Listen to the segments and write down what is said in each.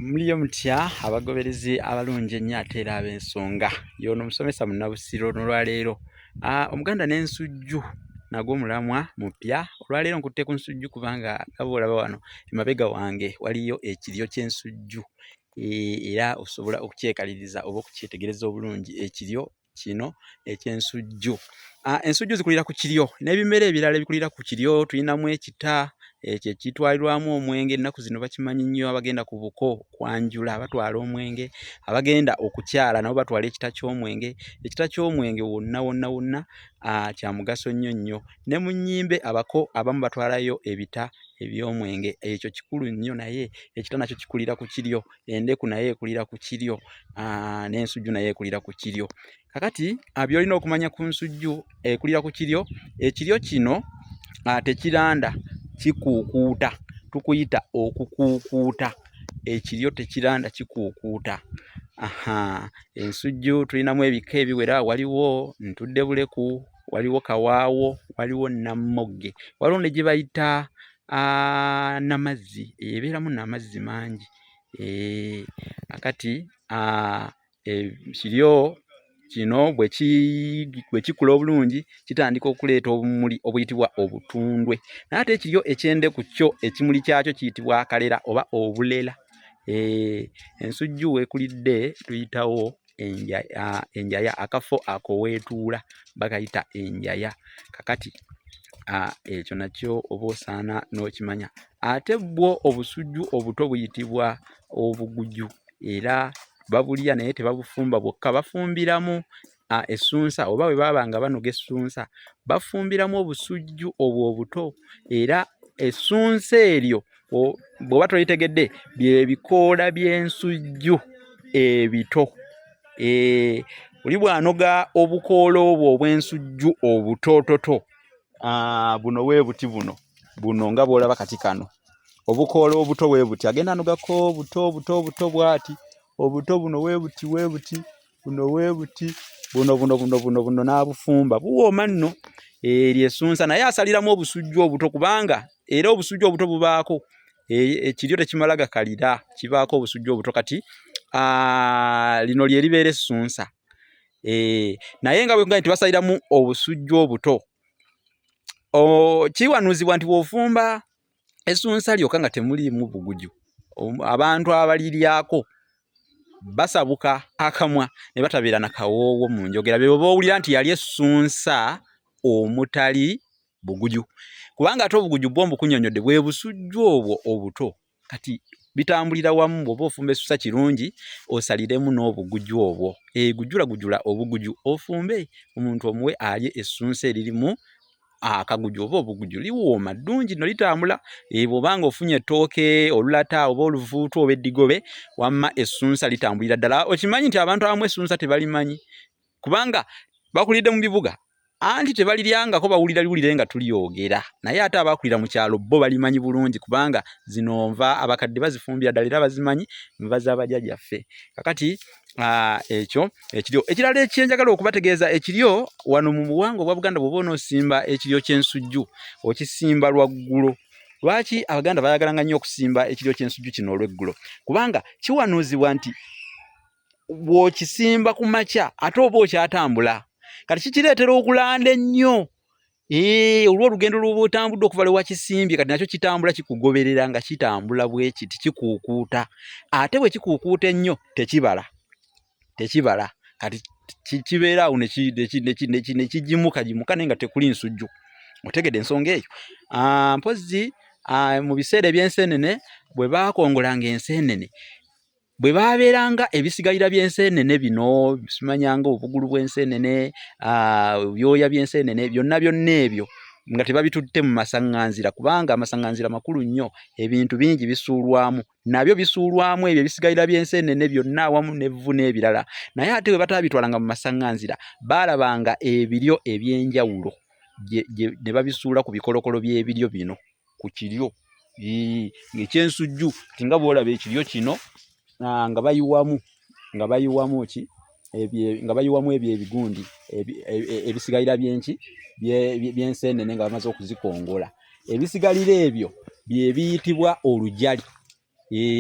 Muliyo mutya abagoberezi abalungi ennyo ate era ab'ensonga y'ono musomesa Munnabusiro n'olwaleero Omuganda n'ensujju nagwo mulamwa mupya olwaleero nkutte ku nsujju kubanga nga olaba wano emabega wange waliyo ekiryo ky'ensujju era osobola okukyekaliriza oba okukyetegereza obulungi ekiryo kino eky'ensujju. Ensujju zikulira ku kiryo n'ebimera ebirala ebikulira ku kiryo tulinamu ekita ekyo ekitwalirwamu omwenge. Ennaku zino bakimanyi nnyo abagenda ku buko kwanjula batwala omwenge, abagenda okukyala nabo batwala ekita ky'omwenge. Ekita ky'omwenge wonna kya mugaso nnyo. Ne mu nnyimbe abako abamu batwalayo ebita eby'omwenge, ekyo kikulu nnyo naye ekita nakyo kikulira ku kiryo. Endeku naye ekulira ku kiryo, n'ensujju naye ekulira ku kiryo. Kakati by'olina okumanya ku nsujju ekulira ku kiryo, ekiryo kino tekiranda, kikuukuuta, tukuyita okukuukuuta. Ekiryo tekiranda, kikuukuuta. Ensujju tulinamu ebika ebiwera, waliwo ntudde buleku, waliwo kawaawo, waliwo nammogge, waliwo ne gye bayita namazzi, ebeeramu n'amazzi mangi. Kakati ekiryo kino bwe kikula obulungi kitandika okuleeta obumuli obuyitibwa obutundwe. Naye ate ekiryo eky'endeku kyo ekimuli kyakyo kiyitibwa akalera oba obulera. Ensujju weekulidde tuyitawo enjaya, akafo ako weetuula bakayita enjaya. Kakati ekyo nakyo oba osaana n'okimanya. Ate bwo obusujju obuto buyitibwa obuguju, era babulya naye tebabufumba bwokka, bafumbiramu essunsa, oba bwe baba nga banoga essunsa bafumbiramu obusujju obwo obuto. Era essunsa eryo bw'oba toyitegedde bye bikoola by'ensujju ebito. Oli bw'anoga obukoola obwo obw'ensujju obutoototo, buno bwe buti buno nga bw'olaba kati kano, obukoola obuto bwe buti agenda anogako buto bw'ati, obuto buno bwe buti buno bwe buti buno n'abufumba, buwooma nno. Ly'essunsa, naye asaliramu obusujju obuto kubanga era obusujju obuto bubaako, ekiryo tekimala gakalira, kibaako obusujju obuto. Kati lino lye libeera essunsa. Naye nga bwe nti basaliramu obusujju obuto, kiwanuuzibwa nti bw'ofumba essunsa lyokka nga temuliimu buguju, abantu abaliryako basabuka akamwa ne batabeera na kawoowo mu njogera. Be bwe bawulira nti yali essunsa omutali buguju, kubanga ate obuguju bwo mbukunnyonnyodde bwe busujju obwo obuto. Kati bitambulira wamu. Bw'oba ofumba essunsa kirungi osaliremu n'obuguju obwo. Gujulagujula obuguju ofumbe, omuntu omuwe alye essunsa eririmu akaguju oba obuguju. Liwooma ddungi no litambula. Bw'obanga ofunye ettooke, olulata oba oluvuutu oba eddigobe, wamma essunsa litambulira ddala. Okimanyi nti abantu abamu essunsa tebalimanyi kubanga bakulidde mu bibuga, anti tebaliryangako, bawulira liwulire nga tulyogera. Naye ate abaakulira mu kyalo bo balimanyi bulungi kubanga zino nva abakadde bazifumbira ddala era bazimanyi, nva z'abajjajjaffe. Kakati ekyo ekiryo. Ekirala ekyenjagala okubategeeza, ekiryo wano mu buwangwa obwa Buganda bw'oba onoosimba ekiryo ky'ensujju okisimba lwaggulo. Lwaki Abaganda bayagalanga nnyo okusimba ekiryo ky'ensujju kino olw'eggulo? Kubanga kiwanuuzibwa nti bw'okisimba ku makya ate oba okyatambula, kati kikireetera okulanda ennyo. Olw'olugendo lw'oba otambudde okuva lwe wakisimbye, kati nakyo kitambula kikugoberera nga kitambula bwe kiti, kikuukuuta. Ate bwe kikuukuuta ennyo tekibala. Kati kibeera awo ne kigimuka naye nga tekuli nsujju. Otegedde ensonga eyo? Mpozzi mu biseera eby'enseenene bwe baakongolanga enseenene, bwe baabeeranga ebisigalira by'enseenene bino, simanyanga obugulu bw'enseenene, ebyoya by'enseenene, byonna ebyo nga tebabitutte mu masaŋŋanzira, kubanga amasaŋŋanzira makulu nnyo, ebintu bingi bisuulwamu. Nabyo bisuulwamu ebyo ebisigalira by'enseenene byonna awamu n'evvu n'ebirala. Naye ate bwe bataabitwalanga mu masaŋŋanzira, baalabanga ebiryo eby'enjawulo ne babisuula ku bikolokolo by'ebiryo bino, ku kiryo eky'ensujju. Kati nga bw'olaba ekiryo kino nga bayiwamu ebyo ebigundi ebisigalira by'enseenene nga bamaze okuzikongola. Ebisigalira ebyo bye biyitibwa olujali.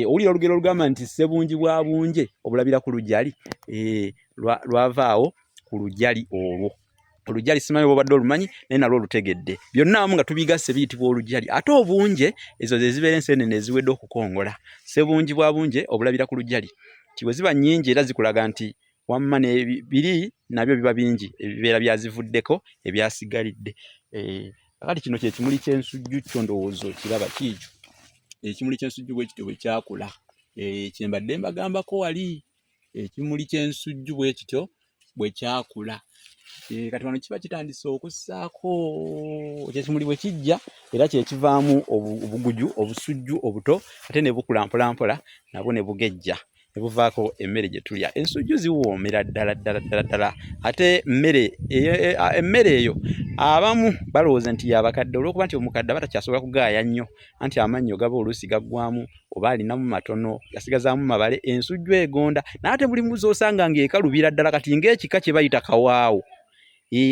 oli olugero lugamba nti sebungi bwa bunje obulabira ku lujjali lwavaawo ku lujjali olwo. Olujjali simanyi obadde olumanyi naye nalwo olutegedde. Byonna amu nga tubigasse biyitibwa olujjali. Ate obunje ezo ze zibeera enseenene eziwedde okukongola. Sebungi bwa bunje obulabira ku lujjali. Bwe ziba nnyingi era zikulaga nti wamma biri nabyo biba bingi ebibeera byazivuddeko ebyasigalidde. Kakati kino kye kimuli ky'ensujju kyo ndowooza kiraba kiikyo. Ekimuli ky'ensujju bwe kityo bwe kyakula. Kye mbadde mbagambako wali. Ekimuli ky'ensujju bwe kityo bwe kyakula. Kati wano kiba kitandise okussaako ekimuli bwe kijja era kye kivaamu obuguju obusujju obuto ate ne bukula mpolampola nabwo ne bugejja ne buvaako emmere gye tulya. Ensujju ziwoomera ddala ate emmere eyo abamu balowooza nti yabakadde olw'okuba nti omukadde batakyasobola kugaaya nnyo anti amannyo gaba oluusi gaggwamu oba alinamu matono gasigazaamu mabale. Ensujju egonda naye ate buli mbuzi osanga ng'ekalubira ddala kati ng'ekika kye bayita kawaawo.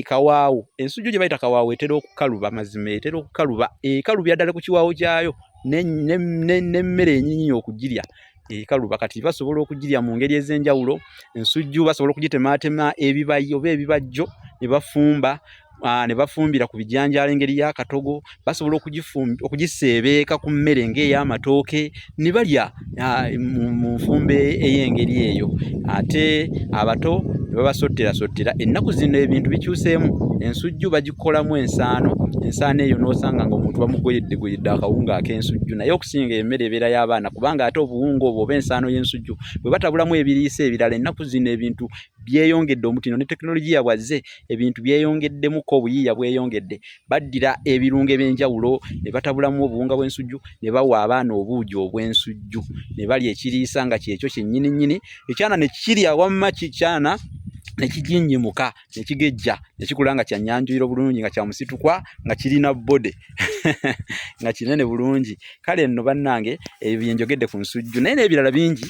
Kawaawo ensujju gye bayita kawaawo etera okukaluba mazima etera okukaluba ekalubya ddala ku kiwaawo kyayo n'emmere ennyinyi okugirya ekaluba. Kati basobola okugirya mu ngeri ez'enjawulo. Ensujju basobola okugitemaatema ebibayi oba ebibajjo ne bafumba ne bafumbira ku bijanjaalo engeri y'akatogo. Basobola okugiseebeeka ku mmere ng'ey'amatooke ne balya mu nfumbe ey'engeri eyo. Ate abato ne babasottera. Ennaku zino ebintu bikyuseemu. Ensujju bagikolamu ensaano. Ensaano eyo n'osanga ng'omuntu bamugoyedde akawunga ak'ensujju naye okusinga emmere ebeera y'abaana kubanga ate obuwunga obwo oba ensaano y'ensujju bwe batabulamu ebiriisa ebirala. Ennaku zino ebintu byeyongedde, omutindo ne tekinologiya bwazze ebintu byeyongeddemuko, obuyiiya bweyongedde. Baddira ebirungo eby'enjawulo ne batabulamu obuwunga bw'ensujju ne bawa abaana obuugi obw'ensujju ne balya ekiriisa nga kyekyo kyennyini. Ekyana ne kirya wamma kikyana ne kijinyimuka ne kigejja ne kikula nga kyanyanjuyiro bulungi nga kyamusitukwa nga kirina bode nga kinene bulungi. Kale nno bannange ebyo bye njogedde ku nsujju naye n'ebirala bingi.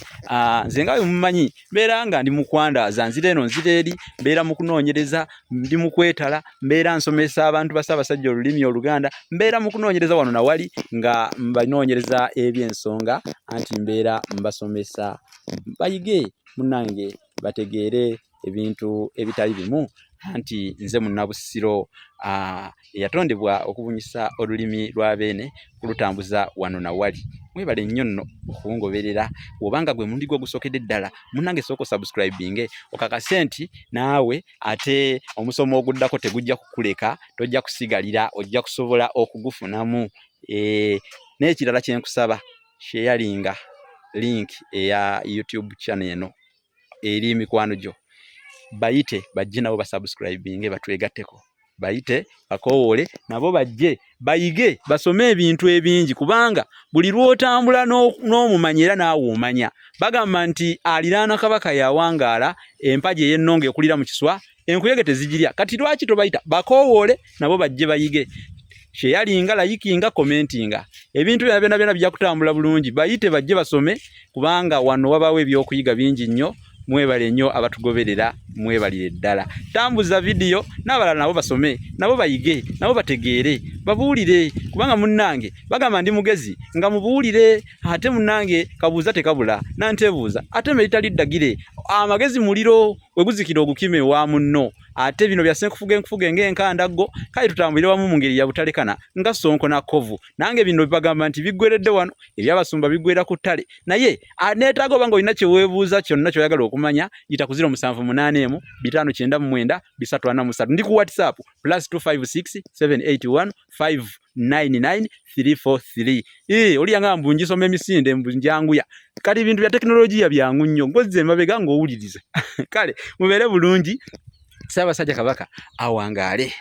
Nze nga bwe mumanyi mbeera nga ndi mu kwandaaza, nzira eno nzira eri, mbeera mu kunoonyereza, ndi mu kwetala, mbeera nsomesa abantu ba Ssaabasajja olulimi Oluganda, mbeera mu kunoonyereza wano na wali nga mbanoonyereza eby'ensonga anti mbeera mbasomesa bayige munnange bategeere ebintu ebitali bimu anti nze munnabusiro eyatondebwa okubunyisa olulimi lwa beene kulutambuza wano na wali. Mwebale nnyo nno okungoberera. Bw'obanga gwe mundi gwo gusokedde ddala munnange sooka subscribing okakase nti naawe ate omusomo oguddako tegujja kukuleka, tojja kusigalira, ojja kusobola okugufunamu. N'ekirala kye nkusaba sharinga link eya YouTube channel eno eri mikwano gyo. Bayite bajje nabo basubscribing batwegatteko. Bayite bakoowole nabo bajje bayige basome ebintu ebingi kubanga buli lwotambula n'omumanyi era naawe omanya. Bagamba nti aliraana kabaka yawangaala empagi ey'ennonga ekulira mu kiswa enkuyege tezigirya. Kati lwaki tobayita bakoowole nabo bajje bayige. Sharinga, likinga, commentinga. Ebintu byonna bijja kutambula bulungi. Bayite bajje basome kubanga wano wabaawo ebyokuyiga bingi nnyo. Mwebale nnyo abatugoberera, mwebalire ddala. Tambuza video n'abalala nabo basome, nabo bayige, nabo bategeere, babuulire kubanga munnange bagamba ndi mugezi nga mubuulire. Ate munnange kabuuza tekabula nantebuuza ate meritali ddagire. Amagezi muliro we guzikira ogukime wa munno. Ate bino bya senkufuge ng'enkandaggo kale tutambulire wamu mu ngeri ya butalekana nga Sonko na Kovu. Nange bino bagamba nti biggweredde wano ebyabasumba biggwera ku ttale. Naye aneetaaga obanga olina kye weebuuza kyonna ky'oyagala okumanya yita ku 078 599 343. Ndi ku WhatsApp +256 781 599 343. Oli yanga mbunjisoma emisinde mbunjanguya. Kati bintu bya tekinologiya byangu nnyo ngozze mabega ng'owulirize. Kale mubeere bulungi. Ssaabasajja Kabaka awangaale.